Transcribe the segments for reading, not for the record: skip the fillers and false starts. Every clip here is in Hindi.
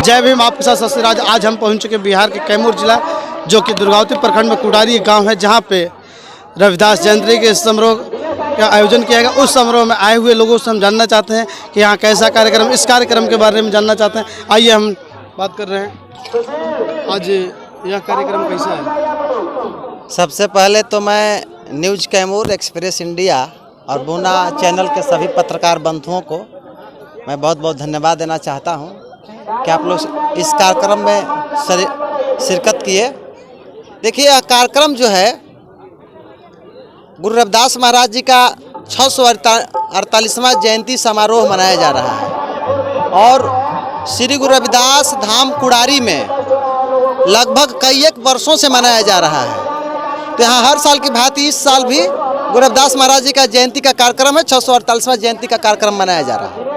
जय भीम। आपके साथ ससुराज। आज हम पहुंच चुके बिहार के कैमूर जिला, जो कि दुर्गावती प्रखंड में कुडारी गांव है, जहां पे रविदास जयंती के समारोह का आयोजन किया गया। उस समारोह में आए हुए लोगों से हम जानना चाहते हैं कि यहाँ कैसा कार्यक्रम, इस कार्यक्रम के बारे में जानना चाहते हैं। आइए हम बात कर रहे हैं। आज यह कार्यक्रम कैसा है? सबसे पहले तो मैं न्यूज़ कैमूर, एक्सप्रेस इंडिया और बूना चैनल के सभी पत्रकार बंधुओं को मैं बहुत बहुत धन्यवाद देना चाहता हूं कि आप लोग इस कार्यक्रम में शिरकत किए। देखिए, यह कार्यक्रम जो है गुरु रविदास महाराज जी का 648वां जयंती समारोह मनाया जा रहा है और श्री गुरु रविदास धाम कुडारी में लगभग कई एक वर्षों से मनाया जा रहा है। तो यहाँ हर साल की भांति इस साल भी गुरु रविदास महाराज जी का जयंती का कार्यक्रम है। 648वां जयंती का कार्यक्रम मनाया जा रहा है।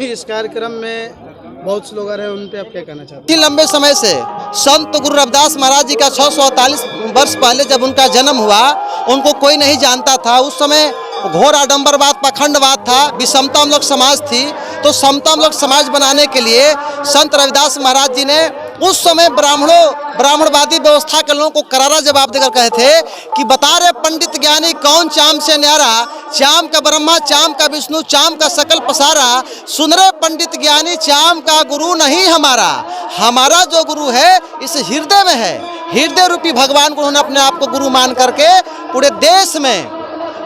इस कार्यक्रम में बहुत से लोग आ रहे हैं, उन पे आप क्या कहना चाहते हैं? लंबे समय से संत गुरु रविदास महाराज जी का 648 वर्ष पहले जब उनका जन्म हुआ, उनको कोई नहीं जानता था। उस समय घोर आडंबरवाद, पाखंडवाद था, विषमतामूलक समाज थी। तो समतामूलक समाज बनाने के लिए संत रविदास महाराज जी ने उस समय ब्राह्मणवादी व्यवस्था के लोगों को करारा जवाब देकर कहे थे कि बता रहे पंडित ज्ञानी कौन चाम से न्यारा, चाम का ब्रह्मा, चाम का विष्णु, चाम का सकल पसारा। सुन रहे पंडित ज्ञानी, चाम का गुरु नहीं हमारा, हमारा जो गुरु है इस हृदय में है। हृदय रूपी भगवान को उन्होंने अपने आप को गुरु मान करके पूरे देश में,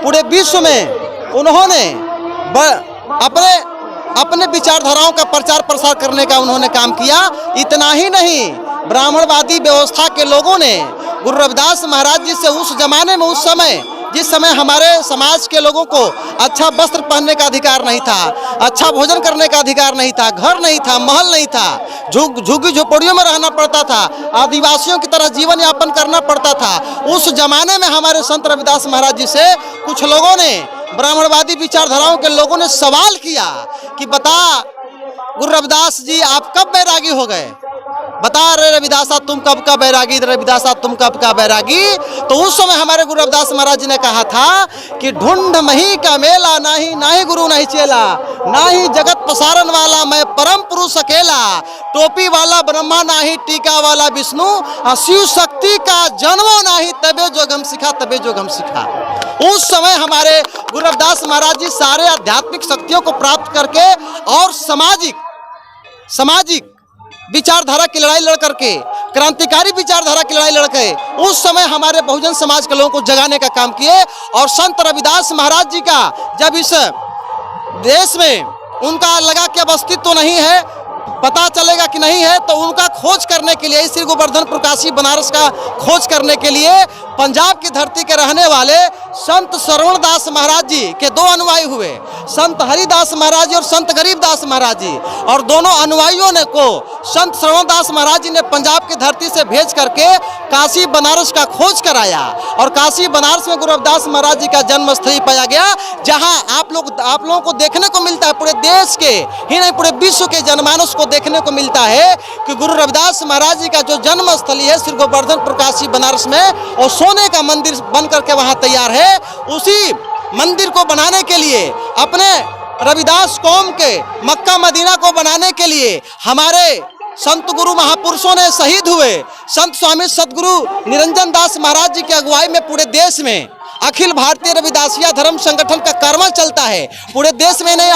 पूरे विश्व में उन्होंने अपने विचारधाराओं का प्रचार प्रसार करने का उन्होंने काम किया। इतना ही नहीं, ब्राह्मणवादी व्यवस्था के लोगों ने गुरु रविदास महाराज जी से उस जमाने में, उस समय जिस समय हमारे समाज के लोगों को अच्छा वस्त्र पहनने का अधिकार नहीं था, अच्छा भोजन करने का अधिकार नहीं था, घर नहीं था, महल नहीं था, झुग्गी झोपड़ियों में रहना पड़ता था, आदिवासियों की तरह जीवन यापन करना पड़ता था। उस जमाने में हमारे संत रविदास महाराज जी से कुछ लोगों ने, ब्राह्मणवादी विचारधाराओं के लोगों ने सवाल किया कि बता गुरु रविदास जी आप कब बैरागी हो गए? बता रहे रविदासा तुम कब का बैरागी, रविदासा तुम कब का बैरागी? तो उस समय हमारे गुरु रविदास महाराज जी ने कहा था कि ढूंढ मही का मेला, नाही गुरु नहीं चेला, नाही जगत पसारन वाला मैं परम पुरुष अकेला, टोपी वाला ब्रह्मा नाही टीका वाला विष्णु, शिव शक्ति का जन्मो नाही तबे जोगम सिखा, तबे जोगम सिखा। उस समय हमारे गुरु रविदास महाराज जी सारे आध्यात्मिक शक्तियों को प्राप्त करके और सामाजिक विचारधारा की लड़ाई लड़ करके, क्रांतिकारी विचारधारा की लड़ाई लड़के उस समय हमारे बहुजन समाज के लोगों को जगाने का काम किए। और संत रविदास महाराज जी का जब इस देश में उनका लगा कि अब अस्तित्व तो नहीं है, पता चलेगा कि नहीं है, तो उनका खोज करने के लिए, श्री गोवर्धनपुर काशी बनारस का खोज करने के लिए पंजाब की धरती के रहने वाले संत श्रवणदास महाराज जी के दो अनुयायी हुए, संत हरिदास महाराज जी और संत गरीबदास महाराज जी। और दोनों अनुयायियों ने को संत श्रवणदास महाराज जी ने पंजाब की धरती से भेज करके काशी बनारस का खोज कराया। और काशी बनारस में गुरु रविदास महाराज जी का जन्म स्थली पाया गया, जहां आप लोगों को देखने को मिलता है, पूरे देश के ही नहीं पूरे विश्व के जनमानस को देखने को मिलता है कि गुरु रविदास महाराज जी का जो जन्म स्थली है श्री गोवर्धनपुर काशी बनारस में, और सोने का मंदिर बन करके वहां तैयार है। उसी मंदिर को बनाने के लिए, अपने रविदास कौम के मक्का मदीना को बनाने के लिए हमारे संत गुरु महापुरुषों ने शहीद हुए। संत स्वामी सदगुरु निरंजन दास महाराज जी की अगुवाई में पूरे देश में अखिल भारतीय रविदासिया धर्म संगठन का कर्मा चलता है। पूरे देश में नहीं,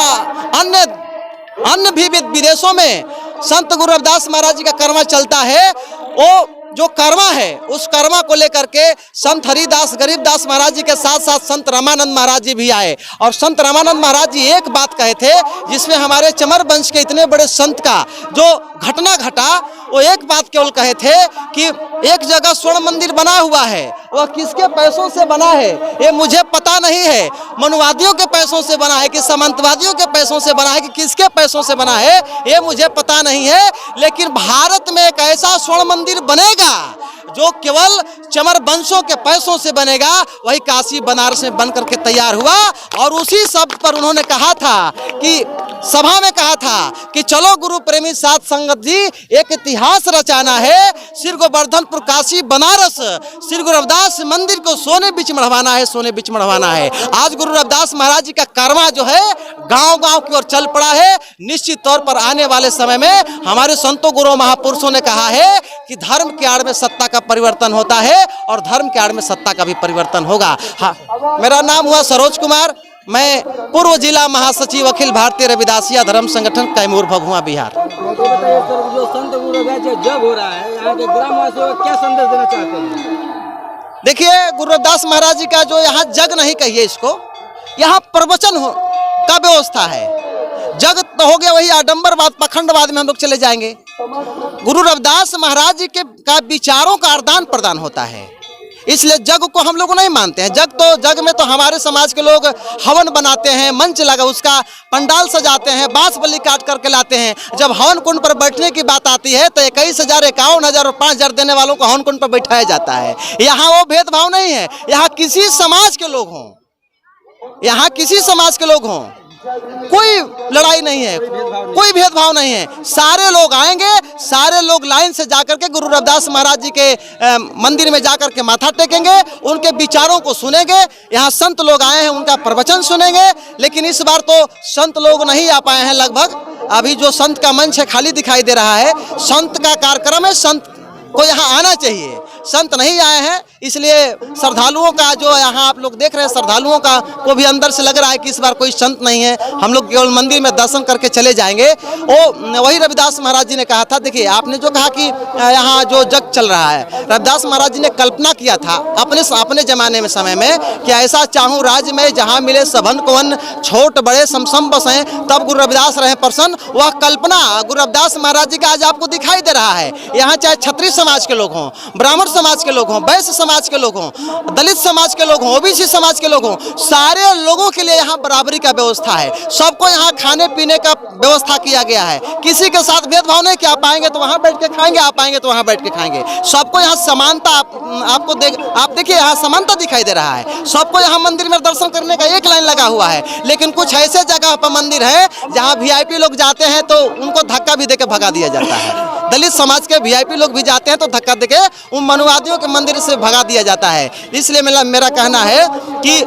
अन्य भी विदेशों में संत गुरु रविदास महाराज जी का कर्मा चलता है। वो जो कर्मा है, उस कर्मा को लेकर के संत हरिदास गरीबदास महाराज जी के साथ साथ संत रामानंद महाराज जी भी आए। और संत रामानंद महाराज जी एक बात कहे थे, जिसमें हमारे चमर वंश के इतने बड़े संत का जो घटना घटा, वो एक बात केवल कहे थे कि एक जगह स्वर्ण मंदिर बना हुआ है, वह किसके पैसों से बना है ये मुझे पता नहीं है। मनुवादियों के पैसों से बना है कि सामंतवादियों के पैसों से बना है कि किसके पैसों से बना है ये मुझे पता नहीं है, लेकिन भारत में एक ऐसा स्वर्ण मंदिर बनेगा जो केवल चमर वंशों के पैसों से बनेगा। वही काशी बनारस में बन करके तैयार हुआ। और उसी शब्द पर उन्होंने कहा था कि सभा में कहा था कि चलो गुरु प्रेमी साथ संगत जी, एक इतिहास रचाना है। श्री गोवर्धनपुर काशी बनारस श्री गुरु रविदास मंदिर को सोने बीच मढ़वाना है, सोने बीच मढ़वाना है। आज गुरु रविदास महाराज जी का कारवां जो है गांव गांव की ओर चल पड़ा है। निश्चित तौर पर आने वाले समय में हमारे संतों गुरु महापुरुषों ने कहा है कि धर्म के आड़ में सत्ता का परिवर्तन होता है और धर्म के आड़ में सत्ता का भी परिवर्तन होगा। हाँ, मेरा नाम हुआ सरोज कुमार, मैं पूर्व जिला महासचिव अखिल भारतीय रविदासिया धर्म संगठन कैमूर भभुआ बिहार। बताइए सर, जो संत गुरु रविदास जो जग हो रहा है, यहाँ के ग्रामवासियों को क्या संदेश देना चाहते हैं? देखिए, गुरु रविदास महाराज जी का जो यहाँ जग नहीं कहिए इसको, यहाँ प्रवचन का व्यवस्था है। जग तो हो गया वही आडंबरवाद पखंडवाद में हम लोग चले जाएंगे। गुरु रविदास महाराज जी के का विचारों का आदान प्रदान होता है, इसलिए जग को हम लोग नहीं मानते हैं। जग में तो हमारे समाज के लोग हवन बनाते हैं, मंच लगा उसका पंडाल सजाते हैं, बांस बलि काट करके लाते हैं। जब हवन कुंड पर बैठने की बात आती है तो 21,000, 51,000 और 5,000 देने वालों को हवन कुंड पर बैठाया जाता है। यहाँ वो भेदभाव नहीं है। यहाँ किसी समाज के लोग हों, यहाँ किसी समाज के लोग हों, कोई लड़ाई नहीं है, कोई भेदभाव नहीं है। सारे लोग आएंगे, सारे लोग लाइन से जाकर के गुरु रविदास महाराज जी के मंदिर में जाकर के माथा टेकेंगे, उनके विचारों को सुनेंगे। यहाँ संत लोग आए हैं, उनका प्रवचन सुनेंगे। लेकिन इस बार तो संत लोग नहीं आ पाए हैं। लगभग अभी जो संत का मंच है खाली दिखाई दे रहा है। संत का कार्यक्रम है, संत को यहाँ आना चाहिए, संत नहीं आए हैं। इसलिए श्रद्धालुओं का जो यहाँ आप लोग देख रहे हैं, श्रद्धालुओं का को भी अंदर से लग रहा है कि इस बार कोई संत नहीं है, हम लोग केवल मंदिर में दर्शन करके चले जाएंगे। वही रविदास महाराज जी ने कहा था। देखिए, आपने जो कहा कि यहाँ जो जग चल रहा है, रविदास महाराज जी ने कल्पना किया था अपने जमाने में, समय में, कि ऐसा चाहूँ राज्य में जहाँ मिले सबन को अन्न, छोट बड़े समसम बसें, तब गुरु रविदास रहे प्रसन्न। वह कल्पना गुरु रविदास महाराज जी का आज आपको दिखाई दे रहा है। यहाँ चाहे क्षत्रिय समाज के लोग हों, ब्राह्मण समाज के लोग हों, वैश्य समाज के लोग हों, दलित समाज के लोग हों, ओबीसी समाज के लोग हों, सारे लोगों के लिए यहाँ बराबरी का व्यवस्था है। सबको यहाँ खाने पीने का व्यवस्था किया गया है। किसी के साथ भेदभाव नहीं कि आप आएंगे तो वहाँ बैठ के खाएंगे, आप आएंगे तो वहाँ बैठ के खाएंगे। सबको यहाँ समानता आप देखिए, यहाँ समानता दिखाई दे रहा है। सबको यहाँ मंदिर में दर्शन करने का एक लाइन लगा हुआ है। लेकिन कुछ ऐसे जगह पर मंदिर है जहाँ वीआईपी लोग जाते हैं तो उनको धक्का भी देके भगा दिया जाता है। दलित समाज के वीआईपी लोग भी जाते हैं तो धक्का देके उन मनुवादियों के मंदिर से भगा दिया जाता है। इसलिए मेरा कहना है कि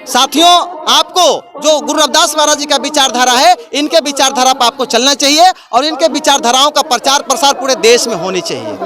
साथियों, आपको जो गुरु रविदास महाराज जी का विचारधारा है, इनके विचारधारा पर आपको चलना चाहिए और इनके विचारधाराओं का प्रचार प्रसार पूरे देश में होनी चाहिए।